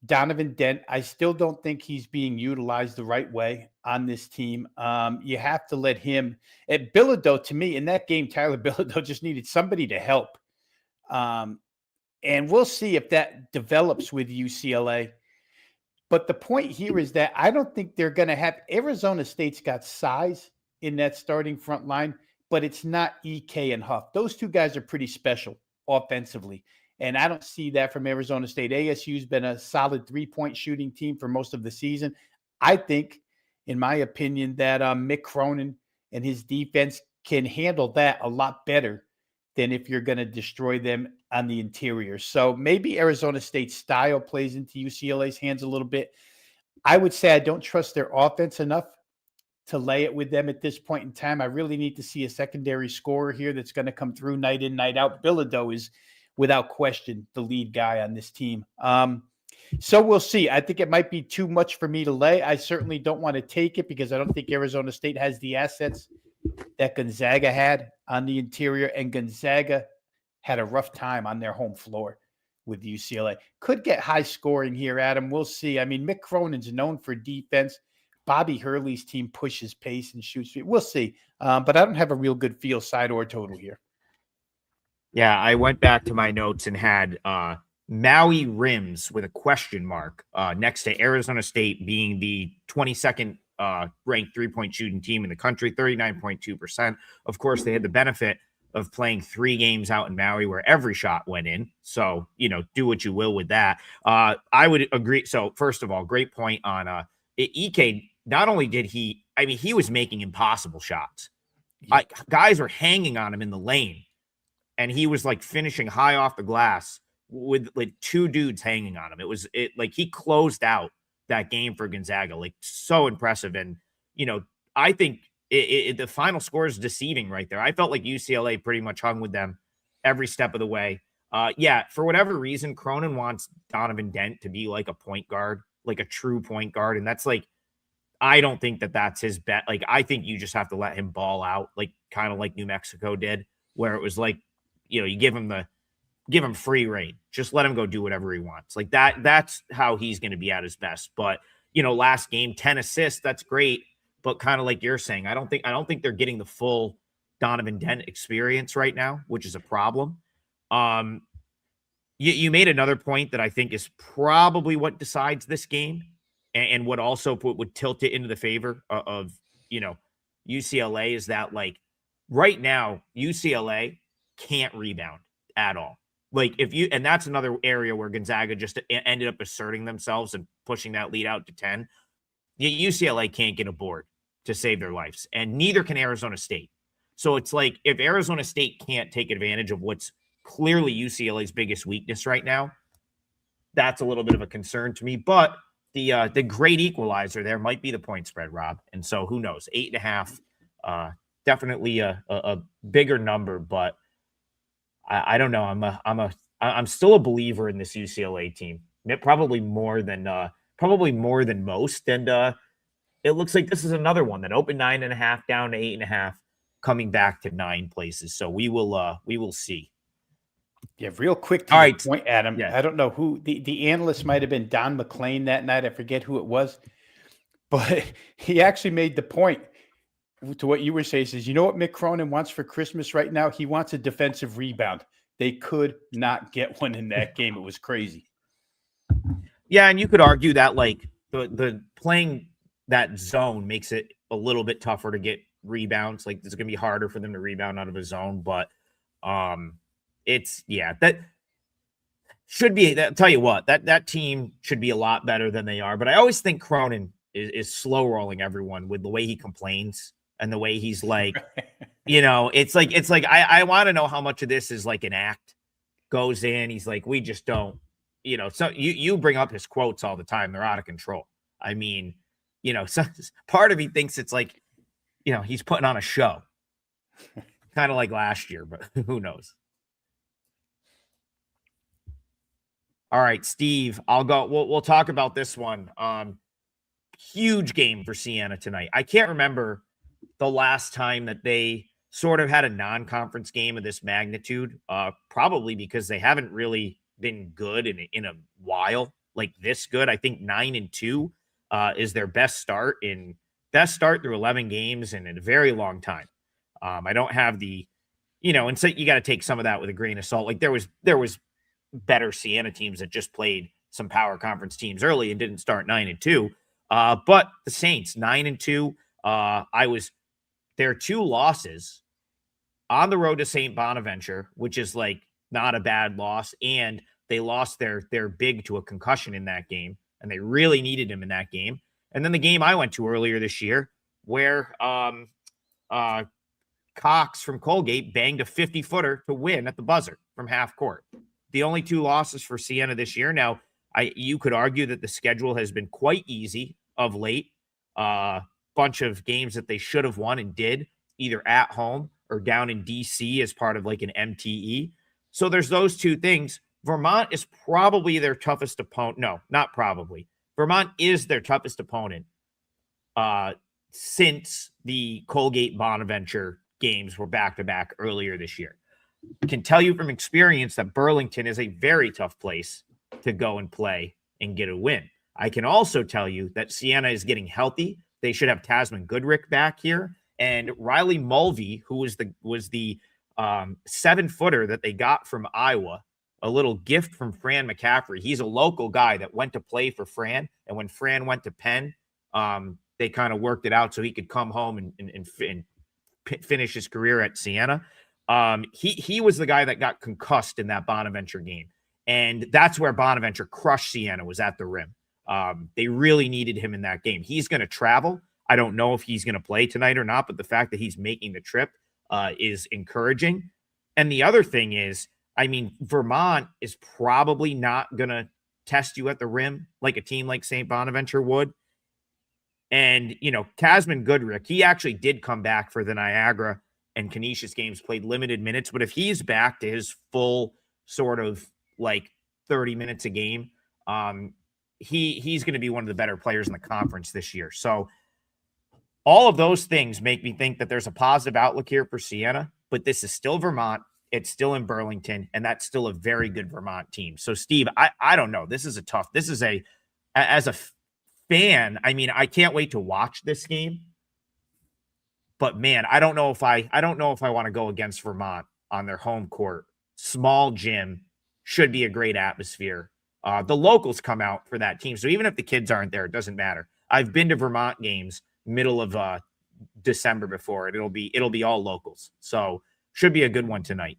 Donovan Dent, I still don't think he's being utilized the right way on this team. You have to let him at Billadou. To me, in that game, Tyler Billadou just needed somebody to help. And we'll see if that develops with UCLA. But the point here is that I don't think they're going to have Arizona State's got size in that starting front line, but it's not EK and Huff. Those two guys are pretty special offensively. And I don't see that from Arizona State. ASU's been a solid 3-point shooting team for most of the season. I think, in my opinion, that Mick Cronin and his defense can handle that a lot better than if you're going to destroy them on the interior. So maybe Arizona State's style plays into UCLA's hands a little bit. I would say I don't trust their offense enough to lay it with them at this point in time. I really need to see a secondary scorer here that's going to come through night in, night out. Billadou is, without question, the lead guy on this team. So we'll see. I think it might be too much for me to lay. I certainly don't want to take it because I don't think Arizona State has the assets that Gonzaga had on the interior, and Gonzaga had a rough time on their home floor with UCLA. Could get high scoring here, Adam. We'll see. I mean, Mick Cronin's known for defense. Bobby Hurley's team pushes pace and shoots. We'll see. But I don't have a real good feel side or total here. Yeah, I went back to my notes and had Maui Rims with a question mark next to Arizona State being the 22nd ranked 3-point shooting team in the country, 39.2%. Of course, they had the benefit of playing 3 games out in Maui where every shot went in. So, do what you will with that. I would agree. So, first of all, great point on EK. Not only did he was making impossible shots. Yeah. Guys were hanging on him in the lane. And he was like finishing high off the glass with like two dudes hanging on him. It like he closed out that game for Gonzaga, like so impressive. And, I think the final score is deceiving right there. I felt like UCLA pretty much hung with them every step of the way. For whatever reason, Cronin wants Donovan Dent to be like a point guard, like a true point guard. And that's like, I don't think that that's his bet. Like, I think you just have to let him ball out, like kind of like New Mexico did, where it was like, you give him free reign. Just let him go do whatever he wants. Like that's how he's going to be at his best. But, last game, 10 assists, that's great. But kind of like you're saying, I don't think they're getting the full Donovan Dent experience right now, which is a problem. You made another point that I think is probably what decides this game and what also would tilt it into the favor of UCLA is that, like, right now, UCLA can't rebound at all. Like, and that's another area where Gonzaga just ended up asserting themselves and pushing that lead out to 10. UCLA can't get a board to save their lives, and neither can Arizona State. So it's like, if Arizona State can't take advantage of what's clearly UCLA's biggest weakness right now, that's a little bit of a concern to me. But the great equalizer there might be the point spread, Rob. And so who knows? 8.5, definitely a bigger number, but I don't know. I'm still a believer in this UCLA team. Probably more than most. And it looks like this is another one that opened 9.5 down to 8.5, coming back to 9 places. So we will see. Yeah, real quick to All your right. point, Adam. Yeah. I don't know who the analyst might have been. Don McLean that night. I forget who it was, but he actually made the point to what you were saying. He says, you know what Mick Cronin wants for Christmas right now? He wants a defensive rebound. They could not get one in that game. It was crazy. Yeah, and you could argue that, like, the playing that zone makes it a little bit tougher to get rebounds. Like, it's going to be harder for them to rebound out of a zone, but that should be. I'll tell you what, that team should be a lot better than they are. But I always think Cronin is slow rolling everyone with the way he complains and the way he's like, it's like I want to know how much of this is like an act goes in. He's like, we just don't, So you bring up his quotes all the time. They're out of control. I mean, so part of me thinks it's like, he's putting on a show, kind of like last year, but who knows? All right, Steve, I'll go. We'll talk about this one. Huge game for Siena tonight. I can't remember the last time that they sort of had a non-conference game of this magnitude. Probably because they haven't really been good in a while, like this good. I think 9-2 is their best start through 11 games in a very long time. I don't have the, and so you got to take some of that with a grain of salt. Like there was better Siena teams that just played some power conference teams early and didn't start 9-2. But the Saints 9-2. Their 2 losses on the road to St. Bonaventure, which is like not a bad loss, and they lost their big to a concussion in that game, and they really needed him in that game. And then the game I went to earlier this year, where Cox from Colgate banged a 50-footer to win at the buzzer from half court. The only 2 losses for Siena this year. Now, you could argue that the schedule has been quite easy of late. Bunch of games that they should have won and did, either at home or down in DC as part of like an MTE. So there's those 2 things. Vermont is probably their toughest opponent. No, not probably. Vermont is their toughest opponent since the Colgate Bonaventure games were back-to-back earlier this year. I can tell you from experience that Burlington is a very tough place to go and play and get a win. I can also tell you that Siena is getting healthy. They should have Tasman Goodrick back here, and Riley Mulvey, who was the 7-footer that they got from Iowa, a little gift from Fran McCaffrey. He's a local guy that went to play for Fran, and when Fran went to Penn, they kind of worked it out so he could come home and finish his career at Siena. He was the guy that got concussed in that Bonaventure game, and that's where Bonaventure crushed Siena, was at the rim. They really needed him in that game. He's going to travel. I don't know if he's going to play tonight or not, but the fact that he's making the trip is encouraging. And the other thing is, I mean, Vermont is probably not going to test you at the rim like a team like St. Bonaventure would. And, Casman Goodrick, he actually did come back for the Niagara and Canisius games, played limited minutes. But if he's back to his full sort of 30 minutes a game, he's going to be one of the better players in the conference this year. So all of those things make me think that there's a positive outlook here for Siena, but this is still Vermont. It's still in Burlington, and that's still a very good Vermont team. So, Steve, I don't know. This is as a fan, I mean, I can't wait to watch this game. But man, I don't know if I want to go against Vermont on their home court. Small gym, should be a great atmosphere. The locals come out for that team. So even if the kids aren't there, it doesn't matter. I've been to Vermont games middle of December before. It'll be all locals. So should be a good one tonight.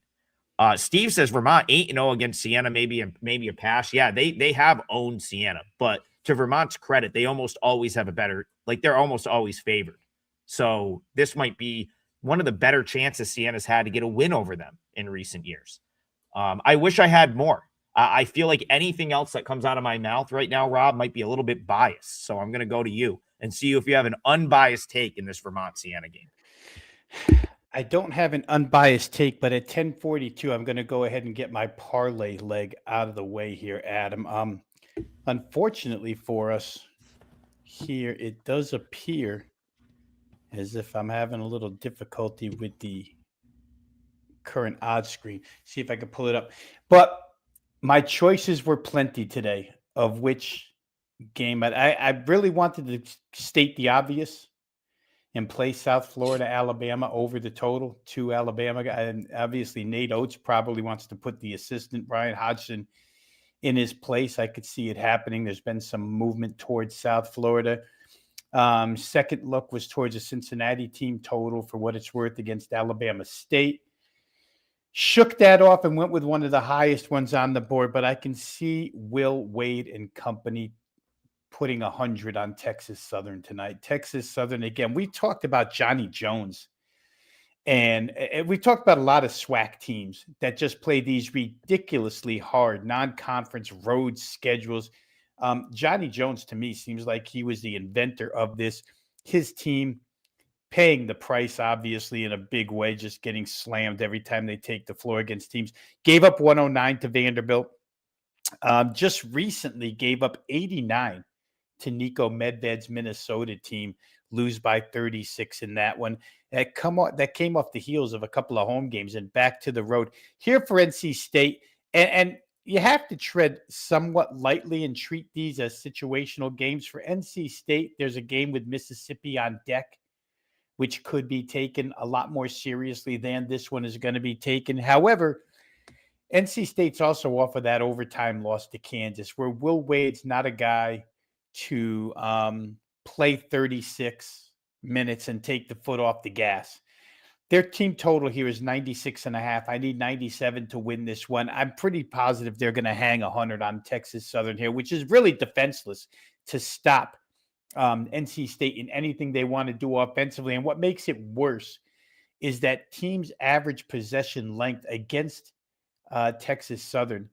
Steve says Vermont 8-0 against Siena, maybe a pass. Yeah, they have owned Siena, but to Vermont's credit, they almost always have a better, they're almost always favored. So this might be one of the better chances Siena's had to get a win over them in recent years. I wish I had more. I feel like anything else that comes out of my mouth right now, Rob, might be a little bit biased. So I'm going to go to you and see if you have an unbiased take in this Vermont-Siena game. I don't have an unbiased take, but at 10:42, I'm going to go ahead and get my parlay leg out of the way here, Adam. Unfortunately for us here, it does appear as if I'm having a little difficulty with the current odds screen. See if I can pull it up. But my choices were plenty today of which game. I really wanted to state the obvious and play South Florida, Alabama over the total to Alabama. And obviously Nate Oates probably wants to put the assistant Brian Hodgson in his place. I could see it happening. There's been some movement towards South Florida. Second look was towards a Cincinnati team total for what it's worth against Alabama State. Shook that off and went with one of the highest ones on the board, but I can see Will Wade and company putting 100 on Texas Southern tonight. Texas Southern, again, we talked about Johnny Jones, and we talked about a lot of SWAC teams that just play these ridiculously hard non-conference road schedules. Johnny Jones, to me, seems like he was the inventor of this. His team paying the price, obviously, in a big way, just getting slammed every time they take the floor against teams. Gave up 109 to Vanderbilt. Just recently gave up 89 to Nico Medved's Minnesota team, lose by 36 in that one. That came off the heels of a couple of home games and back to the road. Here for NC State, and you have to tread somewhat lightly and treat these as situational games. For NC State, there's a game with Mississippi on deck, which could be taken a lot more seriously than this one is going to be taken. However, NC State's also off of that overtime loss to Kansas, where Will Wade's not a guy to play 36 minutes and take the foot off the gas. Their team total here is 96.5. I need 97 to win this one. I'm pretty positive they're going to hang 100 on Texas Southern here, which is really defenseless to stop NC State in anything they want to do offensively. And what makes it worse is that team's average possession length against Texas Southern,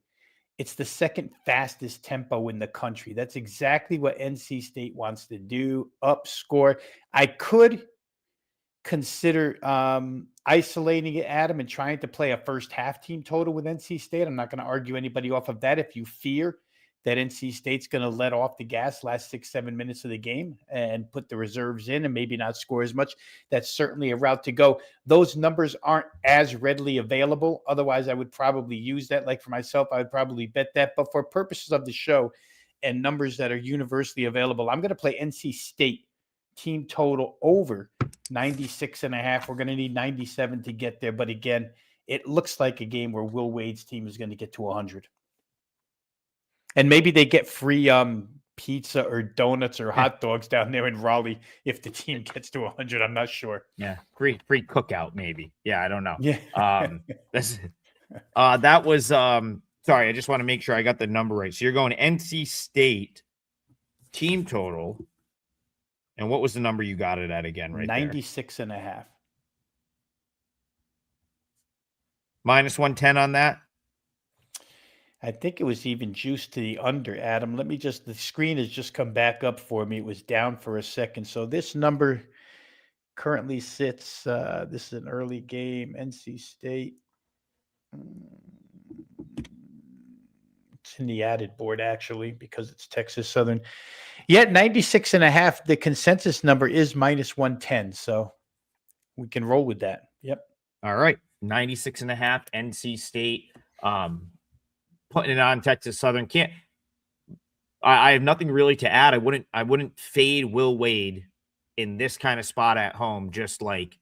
it's the second fastest tempo in the country. That's exactly what NC State wants to do, upscore. I could consider isolating it, Adam, and trying to play a first half team total with NC State. I'm not going to argue anybody off of that. If you fear that NC State's going to let off the gas last 6-7 minutes of the game and put the reserves in and maybe not score as much, that's certainly a route to go. Those numbers aren't as readily available. Otherwise, I would probably use that. Like for myself, I would probably bet that. But for purposes of the show and numbers that are universally available, I'm going to play NC State team total over 96.5. We're going to need 97 to get there. But again, it looks like a game where Will Wade's team is going to get to 100. And maybe they get free pizza or donuts or hot dogs down there in Raleigh if the team gets to 100. I'm not sure. Yeah, free cookout maybe. Yeah, I don't know. Yeah. That was sorry, I just want to make sure I got the number right. So you're going NC State team total. And what was the number you got it at again right 96.5. Minus 110 on that? I think it was even juiced to the under, Adam. The screen has just come back up for me. It was down for a second. So this number currently sits, this is an early game, NC State. It's in the added board, actually, because it's Texas Southern. Yeah, 96.5. The consensus number is minus 110. So we can roll with that. Yep. All right. 96.5 NC State. Putting it on Texas Southern. I have nothing really to add. I wouldn't fade Will Wade in this kind of spot at home, just like,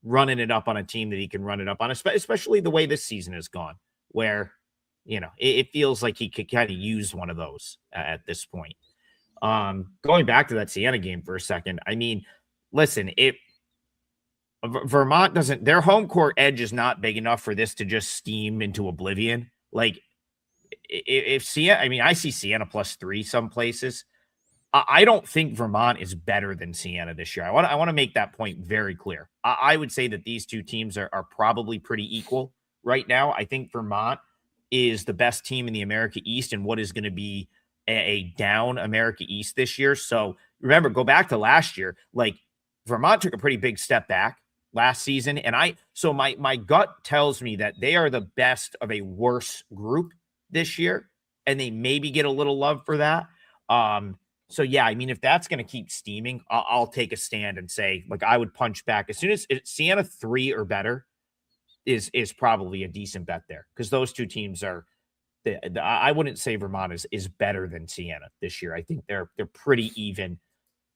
running it up on a team that he can run it up on, especially the way this season has gone, where, it feels like he could kind of use one of those at this point. Going back to that Siena game for a second, I mean, listen, Vermont their home court edge is not big enough for this to just steam into oblivion. Like, if Siena, I mean, I see Siena +3 some places. I don't think Vermont is better than Siena this year. I want to make that point very clear. I would say that these two teams are probably pretty equal right now. I think Vermont is the best team in the America East and what is going to be a down America East this year. So remember, go back to last year. Like, Vermont took a pretty big step back last season. And my gut tells me that they are the best of a worse group this year, and they maybe get a little love for that. So yeah, I mean, if that's going to keep steaming, I'll take a stand and say, like, I would punch back as soon as Siena 3 or better is probably a decent bet there, because those two teams are. I wouldn't say Vermont is better than Siena this year. I think they're pretty even.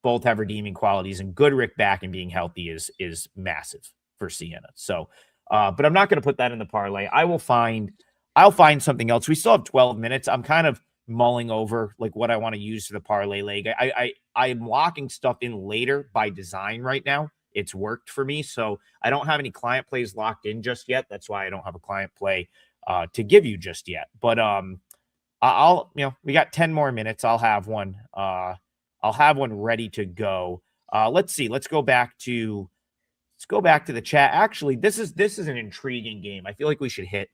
Both have redeeming qualities, and Goodrick back and being healthy is massive for Siena. So, but I'm not going to put that in the parlay. I'll find something else. We still have 12 minutes. I'm kind of mulling over like what I want to use for the parlay leg. I am locking stuff in later by design right now. It's worked for me. So I don't have any client plays locked in just yet. That's why I don't have a client play to give you just yet. But we got 10 more minutes. I'll have one ready to go. Let's see. Let's go back to the chat. Actually, this is an intriguing game. I feel like we should hit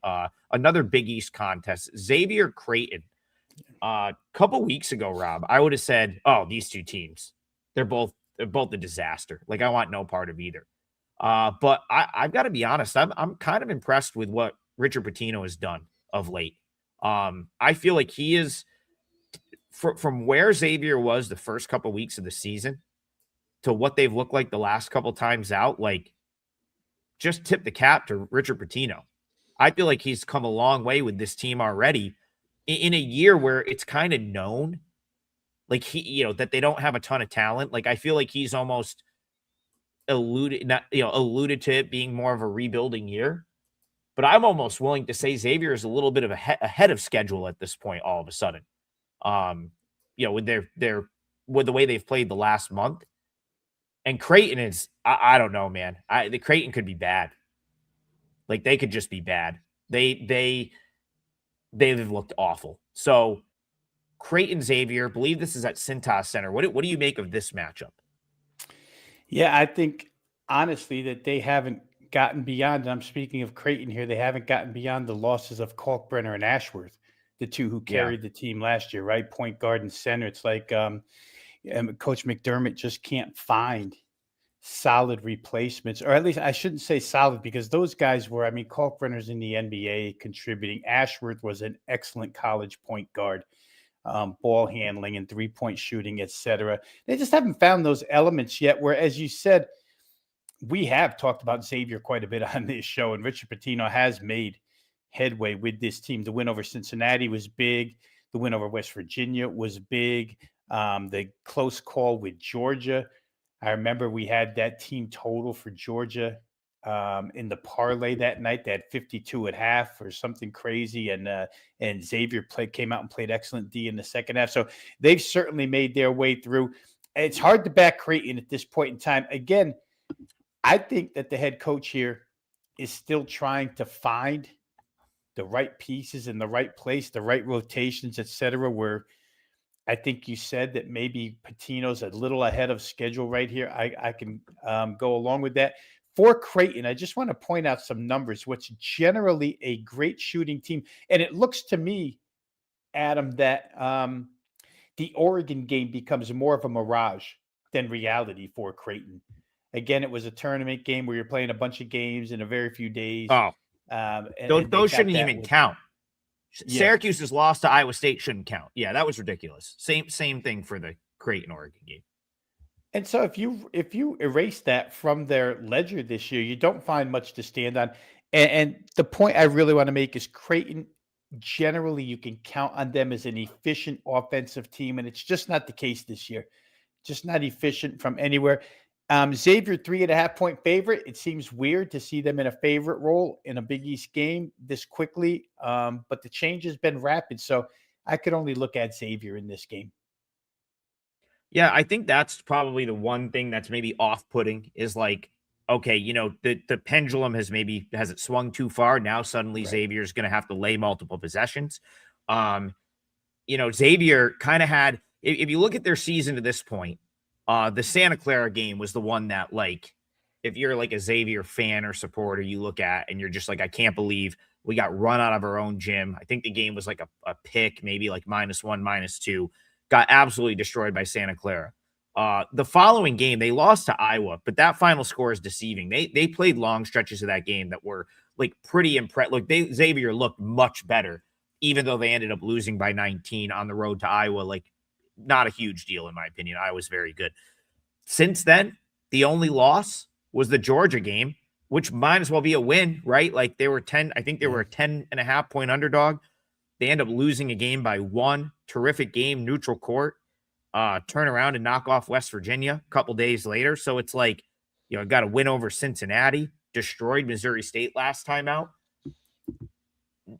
another Big East contest. Xavier Creighton. A couple weeks ago, Rob, I would have said, "Oh, these two teams, they're both a disaster. Like, I want no part of either." But I've got to be honest. I'm kind of impressed with what Richard Pitino has done of late. I feel like he is from where Xavier was the first couple weeks of the season to what they've looked like the last couple times out. Like, just tip the cap to Richard Pitino. I feel like he's come a long way with this team already in a year where it's kind of known, like, that they don't have a ton of talent. Like, I feel like he's almost alluded to it being more of a rebuilding year. But I'm almost willing to say Xavier is a little bit of ahead of schedule at this point. All of a sudden, with the way they've played the last month, and Creighton is, I don't know, man. The Creighton could be bad. Like, they could just be bad. They've looked awful. So Creighton Xavier, believe this is at Cintas Center. What do you make of this matchup? Yeah, I think honestly that they haven't gotten beyond, and I'm speaking of Creighton here, they haven't gotten beyond the losses of Kalkbrenner and Ashworth, the two who carried the team last year, right? Point guard and center. It's like Coach McDermott just can't find solid replacements, or at least I shouldn't say solid, because those guys were, Kalkbrenner's in the NBA contributing. Ashworth was an excellent college point guard, ball handling and three-point shooting, etc. They just haven't found those elements yet, where, as you said, we have talked about Xavier quite a bit on this show, and Richard Pitino has made headway with this team. The win over Cincinnati was big. The win over West Virginia was big. The close call with Georgia. I remember we had that team total for Georgia in the parlay that night. They had 52 at half or something crazy, and Xavier came out and played excellent D in the second half. So they've certainly made their way through. It's hard to back Creighton at this point in time. Again, I think that the head coach here is still trying to find the right pieces in the right place, the right rotations, etc. Where I think you said that maybe Pitino's a little ahead of schedule right here. I can go along with that. for Creighton, I just want to point out some numbers. What's generally a great shooting team, and it looks to me, Adam, that the Oregon game becomes more of a mirage than reality for Creighton. Again, it was a tournament game where you're playing a bunch of games in a very few days. Oh, those shouldn't even count. Yeah. Syracuse's loss to Iowa State shouldn't count. Yeah, that was ridiculous. Same thing for the Creighton Oregon game. And so if you erase that from their ledger this year, you don't find much to stand on. And the point I really want to make is Creighton, generally you can count on them as an efficient offensive team, and it's just not the case this year. Just not efficient from anywhere. Xavier, 3.5-point favorite. It seems weird to see them in a favorite role in a Big East game this quickly, but the change has been rapid. So I could only look at Xavier in this game. Yeah, I think that's probably the one thing that's maybe off-putting is like, okay, you know, the pendulum has it swung too far? Now suddenly Right. Xavier's going to have to lay multiple possessions. You know, Xavier kind of had, if you look at their season to this point, the Santa Clara game was the one that, like, if you're like a Xavier fan or supporter, you look at and you're just like, I can't believe we got run out of our own gym. I think the game was like a pick, maybe like -1, -2. Got absolutely destroyed by Santa Clara. The following game, they lost to Iowa, but that final score is deceiving. They played long stretches of that game that were like pretty impressive. Like Xavier looked much better, even though they ended up losing by 19 on the road to Iowa. Like, not a huge deal in my opinion. Iowa's very good. Since then, the only loss was the Georgia game, which might as well be a win, right? Like they were 10, I think they were a 10.5-point underdog. They end up losing a game by 1. Terrific game, neutral court. Turn around and knock off West Virginia a couple days later. So it's like, you know, got a win over Cincinnati, destroyed Missouri State last time out.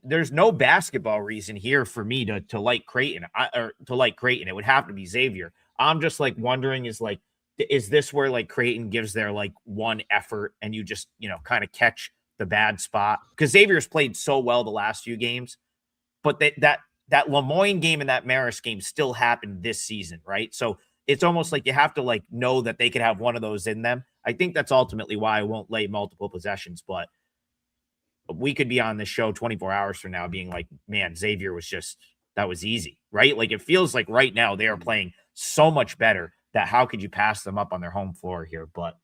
There's no basketball reason here for me to like Creighton or to like Creighton. It would have to be Xavier. I'm just like wondering is this where like Creighton gives their like one effort and you just, you know, kind of catch the bad spot? Because Xavier's played so well the last few games, but that Lemoyne game and that Marist game still happened this season, right? So it's almost like you have to like know that they could have one of those in them. I think that's ultimately why I won't lay multiple possessions, but we could be on this show 24 hours from now being like, man, Xavier that was easy, right? Like it feels like right now they are playing so much better that how could you pass them up on their home floor here? But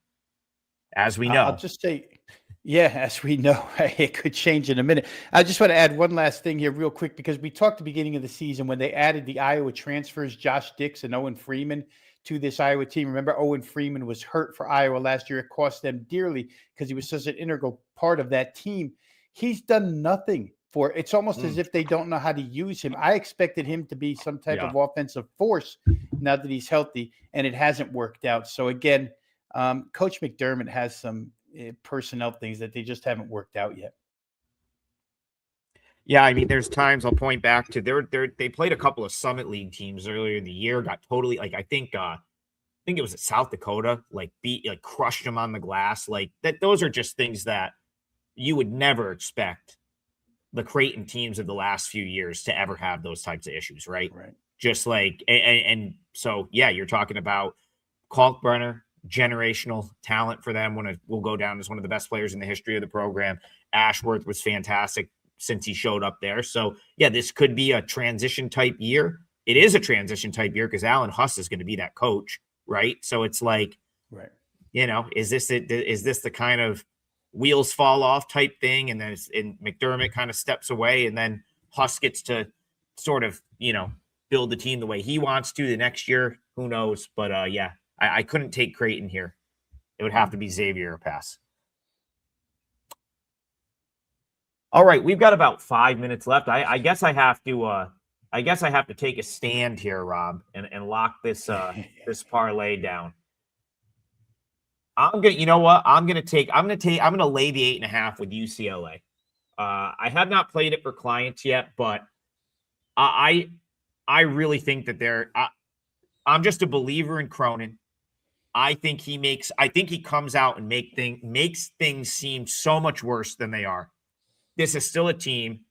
as we know, I'll just say, yeah, as we know, it could change in a minute. I just want to add one last thing here real quick, because we talked at the beginning of the season when they added the Iowa transfers, Josh Dix and Owen Freeman, to this Iowa team. Remember, Owen Freeman was hurt for Iowa last year. It cost them dearly because he was such an integral part of that team. He's done nothing for it. It's almost as if they don't know how to use him. I expected him to be some type of offensive force now that he's healthy, and it hasn't worked out. So again, Coach McDermott has some personnel things that they just haven't worked out yet. Yeah, I mean, there's times I'll point back to they played a couple of Summit League teams earlier in the year, got totally like I think it was at South Dakota, like crushed them on the glass. Like that, those are just things that you would never expect the Creighton teams of the last few years to ever have those types of issues, right? Right. Just like and so yeah, you're talking about Kalkbrenner, generational talent for them. Will go down as one of the best players in the history of the program. Ashworth was fantastic since he showed up there. So yeah, this could be a transition type year. It is a transition type year because Alan Huss is going to be that coach, right? So it's like, right, you know, is this the kind of wheels fall off type thing, and then McDermott kind of steps away, and then Huss gets to sort of, you know, build the team the way he wants to the next year. Who knows? But yeah, I couldn't take Creighton here. It would have to be Xavier or pass. All right, we've got about 5 minutes left. I guess I have to take a stand here, Rob, and lock this this parlay down. I'm gonna lay the 8.5 with UCLA. I have not played it for clients yet, but I really think that I'm just a believer in Cronin. I think he comes out and makes things seem so much worse than they are. This is still a team.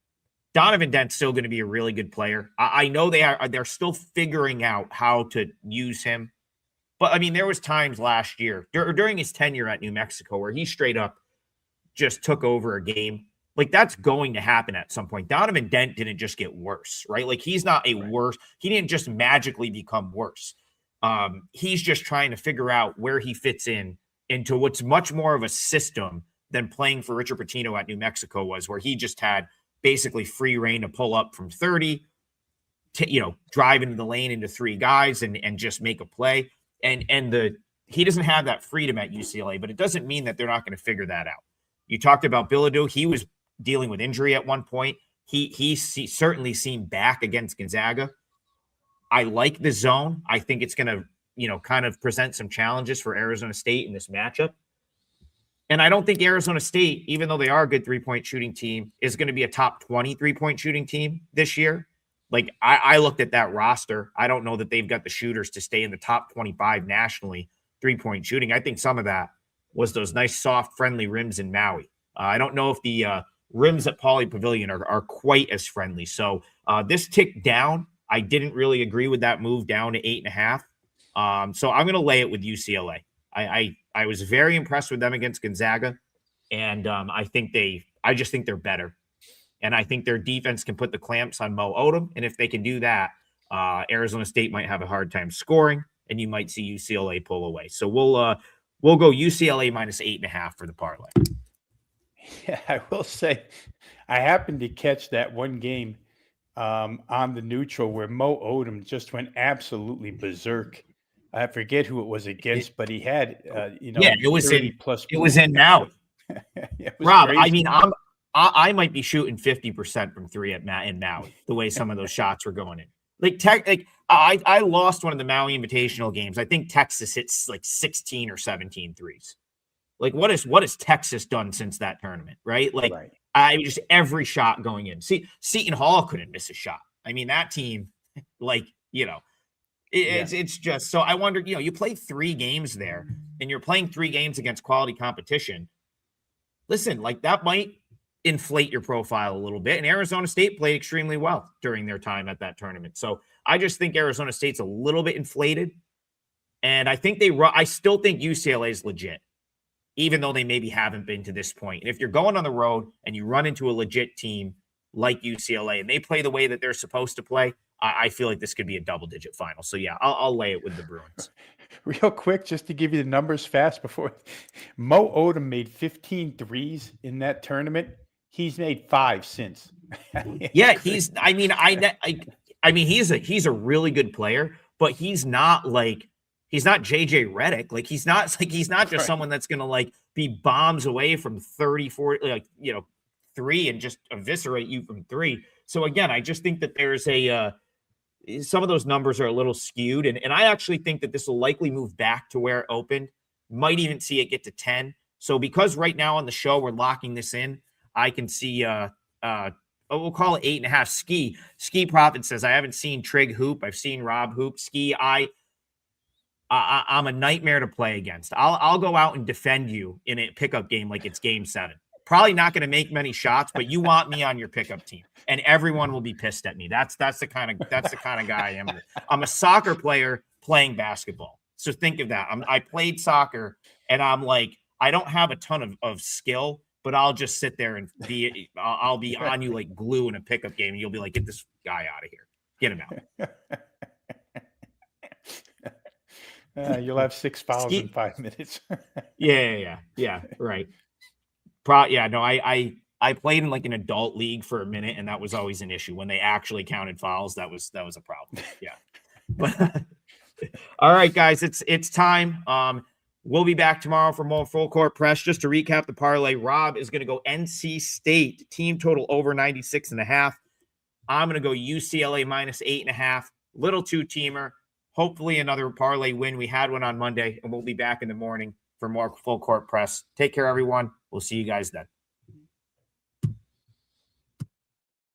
Donovan Dent's still going to be a really good player. I know they're still figuring out how to use him, But I mean, there was times last year during his tenure at New Mexico where he straight up just took over a game. Like, that's going to happen at some point. Donovan Dent didn't just get worse, right? Like, he's not a worse. He didn't just magically become worse. He's just trying to figure out where he fits into what's much more of a system than playing for Richard Pitino at New Mexico was, where he just had basically free reign to pull up from 30, to, drive into the lane into 3 guys and just make a play. And he doesn't have that freedom at UCLA, but it doesn't mean that they're not going to figure that out. You talked about Bilodeau. He was dealing with injury at one point. He certainly seemed back against Gonzaga. I like the zone. I think it's going to, kind of present some challenges for Arizona State in this matchup. And I don't think Arizona State, even though they are a good 3-point shooting team, is going to be a top 20 3-point shooting team this year. Like, I looked at that roster. I don't know that they've got the shooters to stay in the top 25 nationally 3-point shooting. I think some of that was those nice, soft, friendly rims in Maui. I don't know if the rims at Pauley Pavilion are quite as friendly. So this tick down, I didn't really agree with that move down to 8.5. So I'm going to lay it with UCLA. I was very impressed with them against Gonzaga, and I just think they're better. And I think their defense can put the clamps on Mo Odom. And if they can do that, Arizona State might have a hard time scoring, and you might see UCLA pull away. So we'll go UCLA minus 8.5 for the parlay. Yeah, I will say I happened to catch that one game on the neutral where Mo Odom just went absolutely berserk. I forget who it was against, but he had, it was 30 plus. It was in Maui. Rob, crazy. I mean, I might be shooting 50% from 3 in Maui, the way some of those shots were going in. I lost one of the Maui Invitational games. I think Texas hits like 16 or 17 threes. Like, what has Texas done since that tournament, right? Like, right. I mean, just every shot going in. See, Seton Hall couldn't miss a shot. I mean, that team, it's just, so I wonder, you play 3 games there and you're playing 3 games against quality competition. Listen, like, that might inflate your profile a little bit. And Arizona State played extremely well during their time at that tournament. So I just think Arizona State's a little bit inflated. And I still think UCLA is legit, even though they maybe haven't been to this point. And if you're going on the road and you run into a legit team like UCLA and they play the way that they're supposed to play, I feel like this could be a double-digit final. So, yeah, I'll lay it with the Bruins. Real quick, just to give you the numbers fast before. Mo Odom made 15 threes in that tournament. He's made 5 since. Yeah, he's a really good player, but he's not JJ Redick. Like, he's not just someone that's going to be bombs away from 30, 40, 3 and just eviscerate you from 3. So again, I just think that there's some of those numbers are a little skewed. And I actually think that this will likely move back to where it opened. Might even see it get to 10. So because right now on the show, we're locking this in, I can see, we'll call it 8.5. Ski Profit says, I haven't seen Trig hoop. I've seen Rob hoop. Ski, I'm a nightmare to play against. I'll go out and defend you in a pickup game like it's game 7. Probably not going to make many shots, but you want me on your pickup team, and everyone will be pissed at me. That's the kind of guy I am. I'm a soccer player playing basketball. So think of that. I played soccer, and I'm like, I don't have a ton of skill, but I'll just sit there and I'll be on you like glue in a pickup game, and you'll be like, get this guy out of here. Get him out. You'll have 6 fouls in 5 minutes. Yeah, right. I played in like an adult league for a minute, and that was always an issue. When they actually counted fouls, that was a problem. Yeah. But all right, guys, it's time. We'll be back tomorrow for more full court press. Just to recap the parlay, Rob is going to go NC State team total over 96.5. I'm going to go UCLA minus 8.5. Little 2-teamer. Hopefully another parlay win. We had one on Monday, and we'll be back in the morning for more full court press. Take care, everyone. We'll see you guys then.